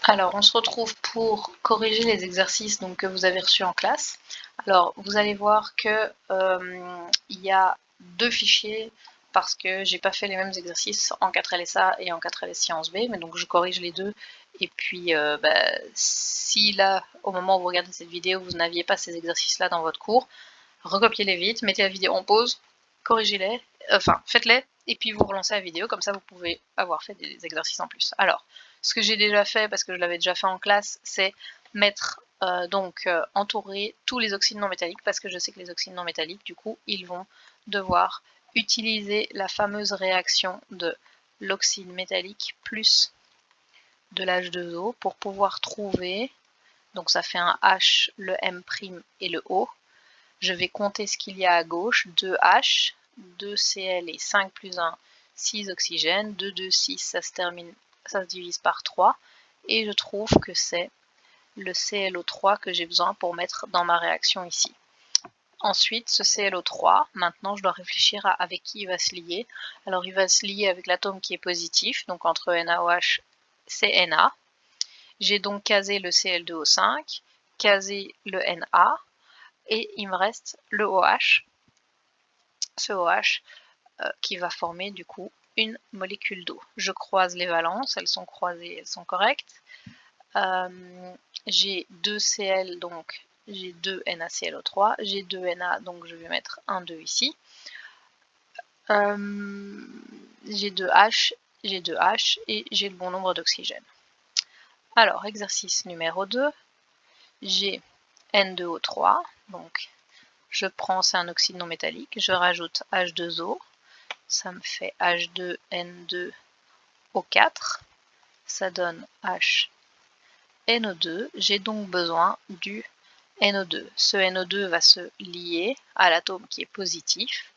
Alors, on se retrouve pour corriger les exercices donc, que vous avez reçus en classe. Alors, vous allez voir que il y a deux fichiers parce que j'ai pas fait les mêmes exercices en 4LSA et en 4LS Sciences B, mais donc je corrige les deux. Et puis, si là, au moment où vous regardez cette vidéo, vous n'aviez pas ces exercices-là dans votre cours, recopiez-les vite, mettez la vidéo en pause, corrigez-les, faites-les, et puis vous relancez la vidéo, comme ça vous pouvez avoir fait des exercices en plus. Alors, ce que j'ai déjà fait, parce que je l'avais déjà fait en classe, c'est mettre, entourer tous les oxydes non métalliques, parce que je sais que les oxydes non métalliques, du coup, ils vont devoir utiliser la fameuse réaction de l'oxyde métallique plus de l'H2O pour pouvoir trouver, donc ça fait un H, le M' et le O. Je vais compter ce qu'il y a à gauche, 2H, 2Cl et 5 plus 1, 6 oxygènes, 2, 2, 6, ça se divise par 3, et je trouve que c'est le ClO3 que j'ai besoin pour mettre dans ma réaction ici. Ensuite, ce ClO3, maintenant je dois réfléchir à avec qui il va se lier. Alors il va se lier avec l'atome qui est positif, donc entre NaOH, c'est Na. J'ai donc casé le Cl2O5, casé le Na, et il me reste le OH, ce OH qui va former du coup une molécule d'eau. Je croise les valences, elles sont croisées, elles sont correctes. J'ai 2 Cl, donc j'ai 2 NaClO3, j'ai 2 Na, donc je vais mettre un 2 ici. J'ai 2 H, j'ai 2 H et j'ai le bon nombre d'oxygènes. Alors, exercice numéro 2, j'ai N2O3, donc je prends, c'est un oxyde non métallique, je rajoute H2O, ça me fait H2N2O4, ça donne HNO2, j'ai donc besoin du NO2. Ce NO2 va se lier à l'atome qui est positif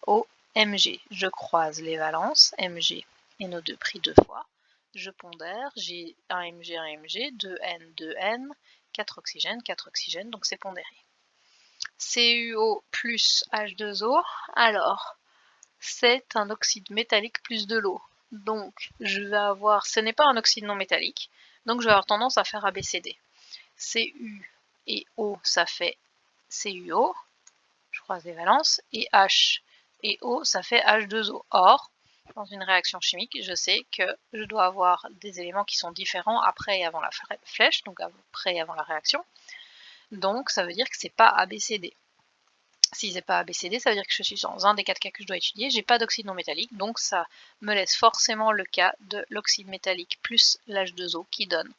au Mg. Je croise les valences, Mg, NO2 pris deux fois, je pondère, j'ai un Mg, 2N, 2N, 4 oxygènes, donc c'est pondéré. CuO plus H2O, alors c'est un oxyde métallique plus de l'eau. Donc je vais avoir, ce n'est pas un oxyde non métallique, donc je vais avoir tendance à faire ABCD. Cu et O, ça fait CuO, je croise les valences, et H et O, ça fait H2O. Or, dans une réaction chimique, je sais que je dois avoir des éléments qui sont différents après et avant la flèche, donc après et avant la réaction. Donc ça veut dire que c'est pas ABCD. Si c'est pas ABCD, ça veut dire que je suis dans un des 4 cas que je dois étudier, j'ai pas d'oxyde non métallique, donc ça me laisse forcément le cas de l'oxyde métallique plus l'H2O qui donne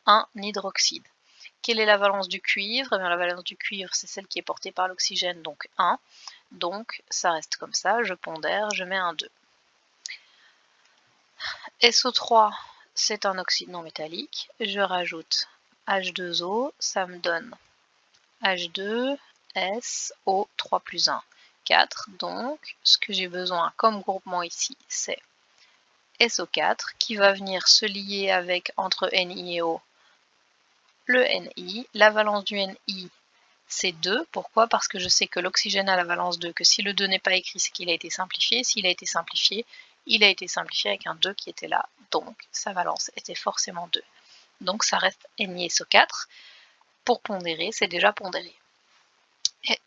un hydroxyde. Quelle est la valence du cuivre? Eh bien, la valence du cuivre, c'est celle qui est portée par l'oxygène, donc 1. Donc ça reste comme ça, je pondère, je mets un 2. SO3, c'est un oxyde non métallique, je rajoute H2O, ça me donne H2, SO, 3 plus 1, 4. Donc, ce que j'ai besoin comme groupement ici, c'est SO4 qui va venir se lier avec, entre Ni et O, le Ni. La valence du Ni, c'est 2. Pourquoi? Parce que je sais que l'oxygène a la valence 2, que si le 2 n'est pas écrit, c'est qu'il a été simplifié. S'il a été simplifié, il a été simplifié avec un 2 qui était là. Donc, sa valence était forcément 2. Donc, ça reste NiSO4. Pour pondérer, c'est déjà pondéré.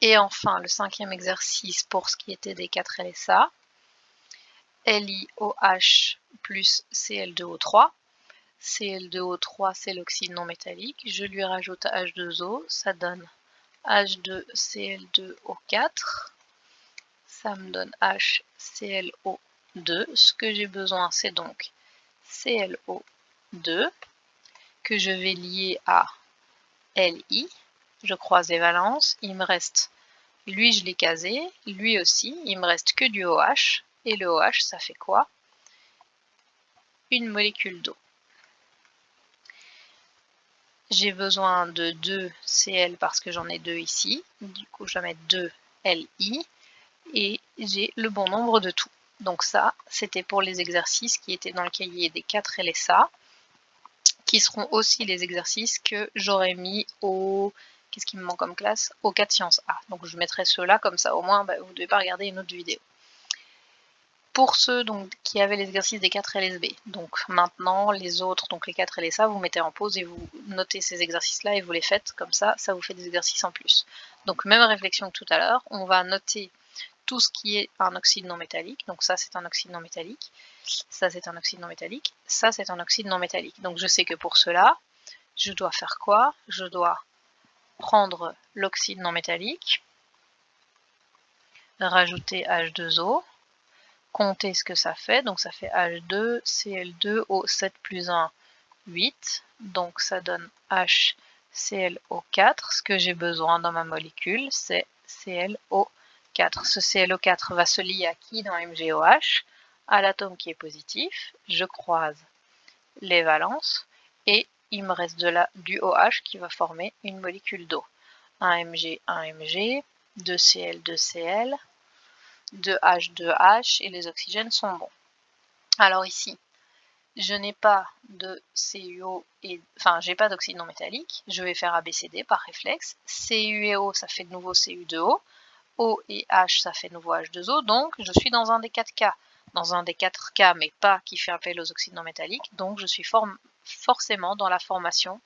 Et enfin, le cinquième exercice pour ce qui était des 4 LSA, LiOH plus Cl2O3. Cl2O3, c'est l'oxyde non métallique. Je lui rajoute H2O, ça donne H2Cl2O4. Ça me donne HClO2. Ce que j'ai besoin, c'est donc ClO2 que je vais lier à Li. Je croise les valences, il me reste, lui je l'ai casé, lui aussi, il me reste que du OH, et le OH ça fait quoi? Une molécule d'eau. J'ai besoin de 2 Cl parce que j'en ai 2 ici, du coup je vais mettre 2 Li, et j'ai le bon nombre de tout. Donc ça, c'était pour les exercices qui étaient dans le cahier des 4 LSA, qui seront aussi les exercices que j'aurais mis au... Qu'est-ce qui me manque comme classe? Au 4 sciences A. Donc je mettrai ceux-là, comme ça au moins vous ne devez pas regarder une autre vidéo. Pour ceux donc, qui avaient l'exercice des 4 LSB, donc maintenant les autres, donc les 4 LSA, vous mettez en pause et vous notez ces exercices-là et vous les faites, comme ça vous fait des exercices en plus. Donc même réflexion que tout à l'heure, on va noter tout ce qui est un oxyde non métallique, donc ça c'est un oxyde non métallique, ça c'est un oxyde non métallique, ça c'est un oxyde non métallique. Donc je sais que pour cela, je dois faire quoi? Je dois prendre l'oxyde non métallique, rajouter H2O, compter ce que ça fait, donc ça fait H2, Cl2O7 plus 1, 8, donc ça donne HClO4, ce que j'ai besoin dans ma molécule, c'est ClO4. Ce ClO4 va se lier à qui dans MgOH? À l'atome qui est positif, je croise les valences, et il me reste du OH qui va former une molécule d'eau. 1 Mg, 1 Mg, 2 Cl, 2 Cl, 2H, 2H, et les oxygènes sont bons. Alors ici, je n'ai pas de CuO, j'ai pas d'oxyde non métallique, je vais faire ABCD par réflexe. Cu et O, ça fait de nouveau Cu2O, O et H, ça fait de nouveau H2O, donc je suis dans un des 4 cas. Dans un des 4 cas, mais pas qui fait appel aux oxydes non métalliques, donc je suis forcément dans la formation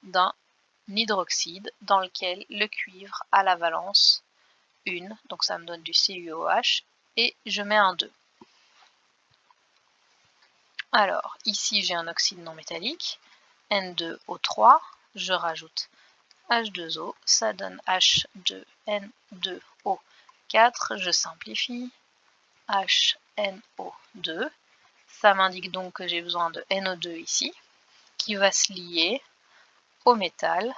d'un hydroxyde dans lequel le cuivre a la valence 1, donc ça me donne du CuOH, et je mets un 2. Alors, ici j'ai un oxyde non métallique, N2O3, je rajoute H2O, ça donne H2N2O4, je simplifie, HNO2, ça m'indique donc que j'ai besoin de NO2 ici, qui va se lier au métal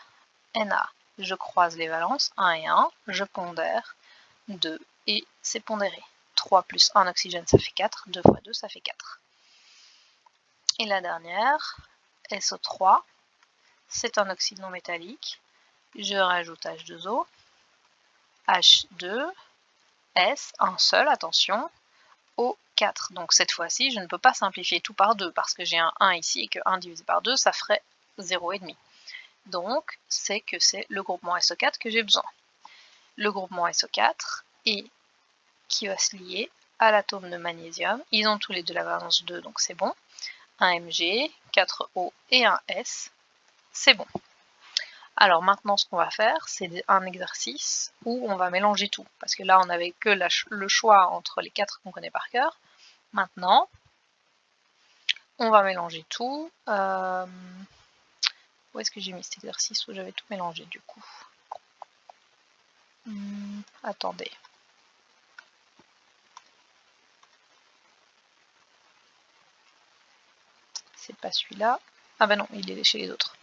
Na. Je croise les valences, 1 et 1, je pondère, 2, et c'est pondéré. 3 plus 1 oxygène, ça fait 4, 2 fois 2, ça fait 4. Et la dernière, SO3, c'est un oxyde non métallique. Je rajoute H2O, H2, S, un seul, attention, O4. Donc cette fois-ci, je ne peux pas simplifier tout par 2 parce que j'ai un 1 ici et que 1 divisé par 2, ça ferait 0,5. Donc c'est que c'est le groupement SO4 que j'ai besoin. Le groupement SO4 et qui va se lier à l'atome de magnésium. Ils ont tous les deux la valence 2, donc c'est bon. 1 Mg, 4 O et 1 S, c'est bon. Alors maintenant, ce qu'on va faire, c'est un exercice où on va mélanger tout. Parce que là, on n'avait que le choix entre les 4 qu'on connaît par cœur. Maintenant, on va mélanger tout. Où est-ce que j'ai mis cet exercice où j'avais tout mélangé du coup? Attendez. C'est pas celui-là. Ah ben non, il est chez les autres.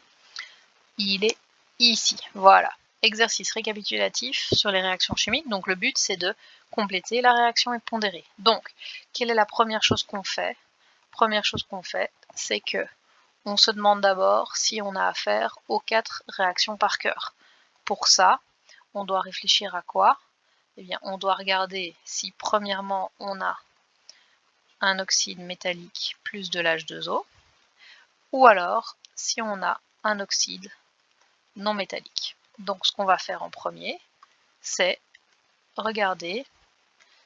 Il est ici, voilà. Exercice récapitulatif sur les réactions chimiques. Donc le but, c'est de compléter la réaction et pondérer. Donc, quelle est la première chose qu'on fait? Première chose qu'on fait, c'est que on se demande d'abord si on a affaire aux 4 réactions par cœur. Pour ça, on doit réfléchir à quoi? Eh bien, on doit regarder si premièrement on a un oxyde métallique plus de l'H2O, ou alors si on a un oxyde non métallique. Donc ce qu'on va faire en premier, c'est regarder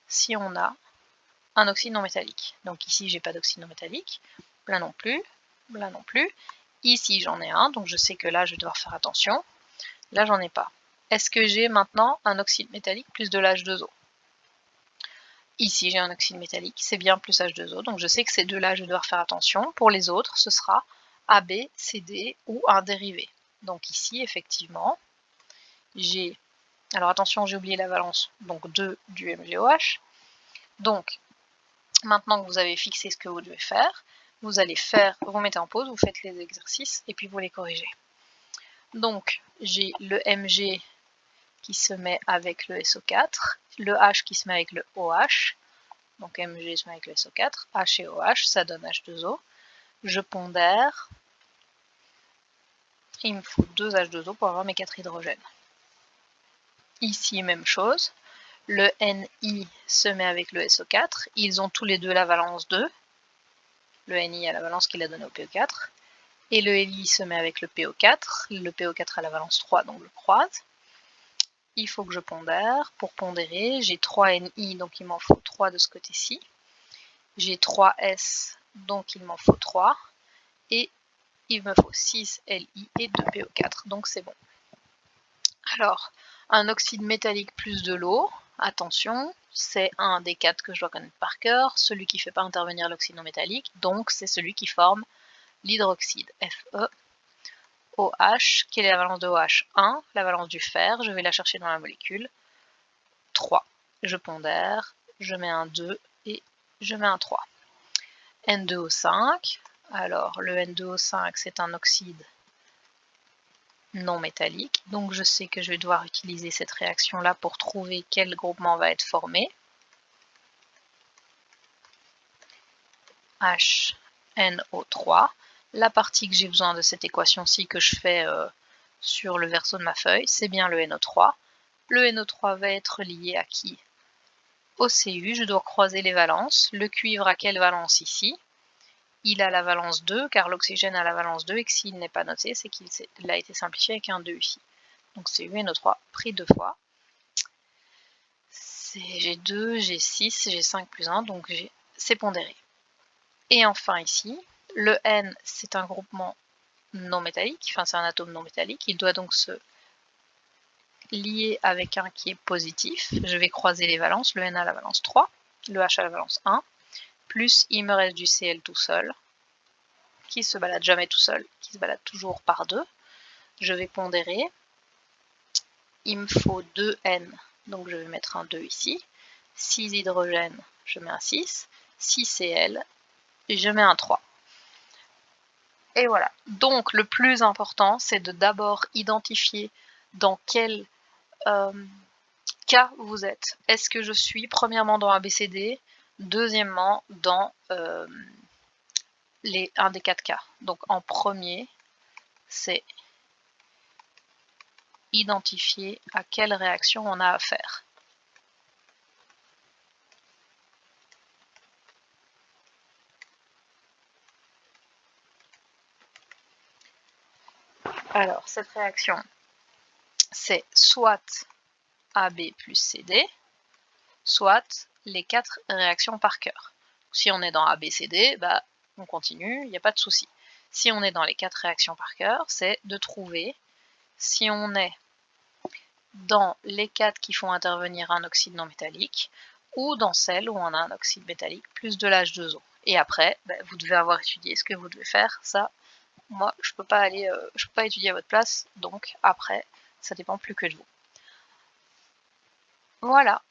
si on a un oxyde non métallique. Donc ici, j'ai pas d'oxyde non métallique, là non plus, là non plus. Ici, j'en ai un, donc je sais que là, je vais devoir faire attention. Là, j'en ai pas. Est-ce que j'ai maintenant un oxyde métallique plus de l'H2O? Ici, j'ai un oxyde métallique, c'est bien plus H2O, donc je sais que ces deux-là, je vais devoir faire attention. Pour les autres, ce sera AB, CD ou un dérivé. Donc ici, effectivement, j'ai... Alors attention, j'ai oublié la valence, donc 2 du MgOH. Donc, maintenant que vous avez fixé ce que vous devez faire, vous allez faire, vous mettez en pause, vous faites les exercices et puis vous les corrigez. Donc, j'ai le Mg qui se met avec le SO4, le H qui se met avec le OH, donc Mg se met avec le SO4, H et OH, ça donne H2O. Je pondère, il me faut 2 H2O pour avoir mes 4 hydrogènes. Ici, même chose, le Ni se met avec le SO4, ils ont tous les deux la valence 2, le Ni a la valence qu'il a donnée au PO4, et le Li se met avec le PO4, le PO4 a la valence 3, donc je le croise. Il faut que je pondère. Pour pondérer, j'ai 3 Ni, donc il m'en faut 3 de ce côté-ci. j'ai 3 S, donc il m'en faut 3. Et il me faut 6 Li et 2 PO4, donc c'est bon. Alors, un oxyde métallique plus de l'eau, attention, c'est un des 4 que je dois connaître par cœur, celui qui ne fait pas intervenir l'oxyde non métallique, donc c'est celui qui forme l'hydroxyde Fe. OH, quelle est la valence de OH? 1, la valence du fer, je vais la chercher dans la molécule. 3, je pondère, je mets un 2 et je mets un 3. N2O5, alors le N2O5 c'est un oxyde non métallique, donc je sais que je vais devoir utiliser cette réaction là pour trouver quel groupement va être formé. HNO3, la partie que j'ai besoin de cette équation-ci que je fais sur le verso de ma feuille, c'est bien le NO3. Le NO3 va être lié à qui? Au Cu, je dois croiser les valences. Le cuivre a quelle valence ici? Il a la valence 2, car l'oxygène a la valence 2, et que s'il n'est pas noté, c'est qu'il a été simplifié avec un 2 ici. Donc c'est UNO3 pris 2 fois. J'ai 2, j'ai 6, j'ai 5 plus 1, donc c'est pondéré. Et enfin ici, le N, c'est un groupement non métallique, enfin c'est un atome non métallique, il doit donc se lier avec un qui est positif. Je vais croiser les valences, le N a la valence 3, le H a la valence 1, plus il me reste du Cl tout seul, qui se balade jamais tout seul, qui se balade toujours par 2. Je vais pondérer. Il me faut 2 N, donc je vais mettre un 2 ici. 6 hydrogène, je mets un 6. 6 Cl, et je mets un 3. Et voilà. Donc le plus important, c'est de d'abord identifier dans quel cas vous êtes. Est-ce que je suis premièrement dans ABCD, deuxièmement dans un des 4 cas. Donc en premier, c'est identifier à quelle réaction on a affaire. Alors, cette réaction, c'est soit AB plus CD, soit les 4 réactions par cœur. Si on est dans ABCD, bah, on continue, il n'y a pas de souci. Si on est dans les 4 réactions par cœur, c'est de trouver si on est dans les 4 qui font intervenir un oxyde non métallique ou dans celles où on a un oxyde métallique plus de l'H2O. Et après, bah, vous devez avoir étudié ce que vous devez faire. Ça, moi, je peux pas étudier à votre place, donc après, ça dépend plus que de vous. Voilà.